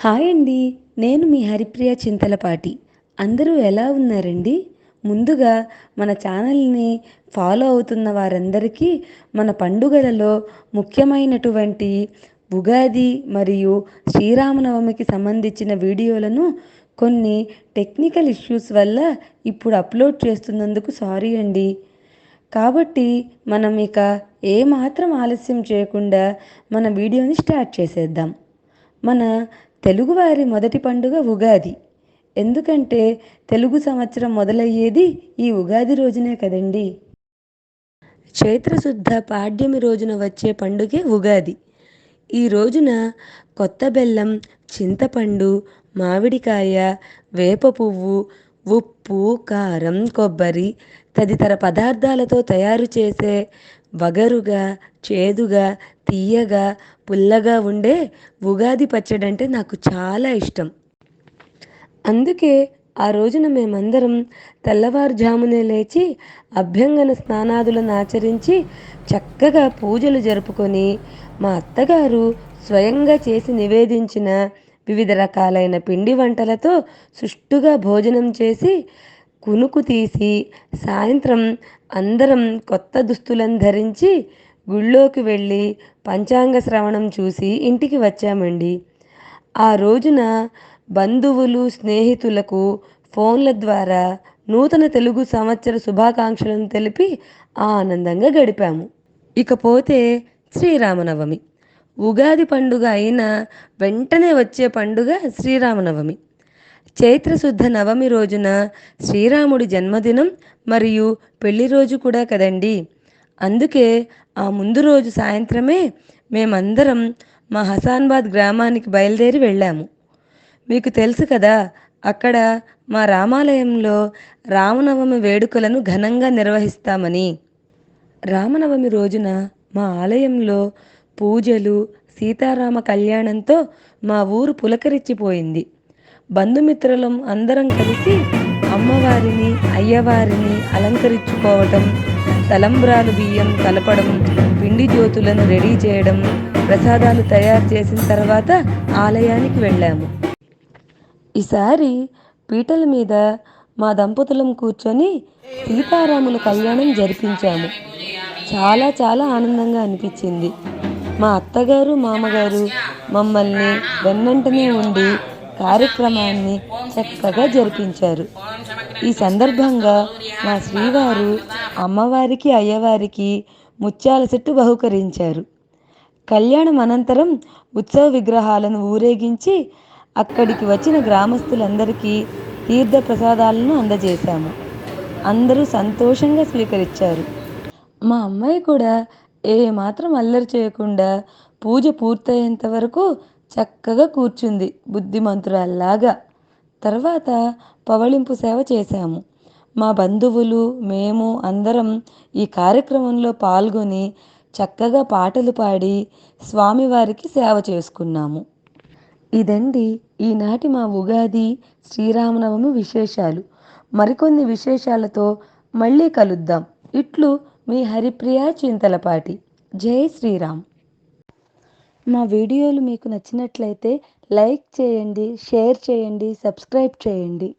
Hi అండి. నేను మీ హరిప్రియ చింతలపాటి. అందరూ ఎలా ఉన్నారండి? ముందుగా మన ఛానల్‌ని ఫాలో అవుతున్న వారందరికీ మన పండుగలలో ముఖ్యమైనటువంటి ఉగాది మరియు శ్రీరామనవమికి సంబంధించిన వీడియోలను కొన్ని టెక్నికల్ ఇష్యూస్ వల్ల ఇప్పుడు అప్లోడ్ చేస్తున్నందుకు సారీ అండి. కాబట్టి మనం ఇక ఏమాత్రం ఆలస్యం చేయకుండా మన వీడియోని స్టార్ట్ చేసేద్దాం. మన తెలుగువారి మొదటి పండుగ ఉగాది. ఎందుకంటే తెలుగు సంవత్సరం మొదలయ్యేది ఈ ఉగాది రోజునే కదండి. చైత్రశుద్ధ పాడ్యమి రోజున వచ్చే పండుగే ఉగాది. ఈ రోజున కొత్త బెల్లం, చింతపండు, మామిడికాయ, వేప పువ్వు, ఉప్పు, కారం, కొబ్బరి తదితర పదార్థాలతో తయారు చేసే వగరుగా, చేదుగా, తీయగా, పుల్లగా ఉండే ఉగాది పచ్చడంటే నాకు చాలా ఇష్టం. అందుకే ఆ రోజున మేమందరం తెల్లవారుజామునే లేచి అభ్యంగన స్నానాదులను ఆచరించి చక్కగా పూజలు జరుపుకొని మా అత్తగారు స్వయంగా చేసి నివేదించిన వివిధ రకాలైన పిండి వంటలతో సుష్టుగా భోజనం చేసి కునుకు తీసి సాయంత్రం అందరం కొత్త దుస్తులను ధరించి గుళ్ళోకి వెళ్ళి పంచాంగ శ్రవణం చూసి ఇంటికి వచ్చామండి. ఆ రోజున బంధువులు స్నేహితులకు ఫోన్ల ద్వారా నూతన తెలుగు సంవత్సర శుభాకాంక్షలను తెలిపి ఆనందంగా గడిపాము. ఇకపోతే శ్రీరామనవమి. ఉగాది పండుగ అయిన వెంటనే వచ్చే పండుగ శ్రీరామనవమి. చైత్రశుద్ధ నవమి రోజున శ్రీరాముడి జన్మదినం మరియు పెళ్లి రోజు కూడా కదండి. అందుకే ఆ ముందు రోజు సాయంత్రమే మేమందరం మా హసాన్బాద్ గ్రామానికి బయలుదేరి వెళ్ళాము. మీకు తెలుసు కదా, అక్కడ మా రామాలయంలో రామనవమి వేడుకలను ఘనంగా నిర్వహిస్తామని. రామనవమి రోజున మా ఆలయంలో పూజలు, సీతారామ కళ్యాణంతో మా ఊరు పులకరించిపోయింది. బంధుమిత్రులం అందరం కలిసి అమ్మవారిని, అయ్యవారిని అలంకరించుకోవటం, తలంబ్రాలు బియ్యం కలపడం, పిండి జ్యోతులను రెడీ చేయడం, ప్రసాదాలు తయారు చేసిన తర్వాత ఆలయానికి వెళ్ళాము. ఈసారి పీటల మీద మా దంపతులం కూర్చొని సీతారాముల కళ్యాణం జరిపించాము. చాలా చాలా ఆనందంగా అనిపించింది. మా అత్తగారు, మామగారు మమ్మల్ని వెన్నంటనే ఉండి కార్యక్రమాన్ని చక్కగా జరిపించారు. ఈ సందర్భంగా మా శ్రీవారు అమ్మవారికి, అయ్యవారికి ముత్యాల సెట్టు బహుకరించారు. కళ్యాణం అనంతరం ఉత్సవ విగ్రహాలను ఊరేగించి అక్కడికి వచ్చిన గ్రామస్తులందరికీ తీర్థ ప్రసాదాలను అందజేశాము. అందరూ సంతోషంగా స్వీకరించారు. మా అమ్మాయి కూడా ఏమాత్రం అల్లరి చేయకుండా పూజ పూర్తయ్యేంత వరకు చక్కగా కూర్చుంది బుద్ధిమంతురాల్లాగా. తర్వాత పవళింపు సేవ చేశాము. మా బంధువులు, మేము అందరం ఈ కార్యక్రమంలో పాల్గొని చక్కగా పాటలు పాడి స్వామివారికి సేవ చేసుకున్నాము. ఇదండి ఈనాటి మా ఉగాది శ్రీరామనవమి విశేషాలు. మరికొన్ని విశేషాలతో మళ్ళీ కలుద్దాం. ఇట్లు మీ హరిప్రియ చింతలపాటి. జై శ్రీరామ్. మా వీడియోలు మీకు నచ్చినట్లయితే లైక్ చేయండి, షేర్ చేయండి, సబ్స్క్రైబ్ చేయండి.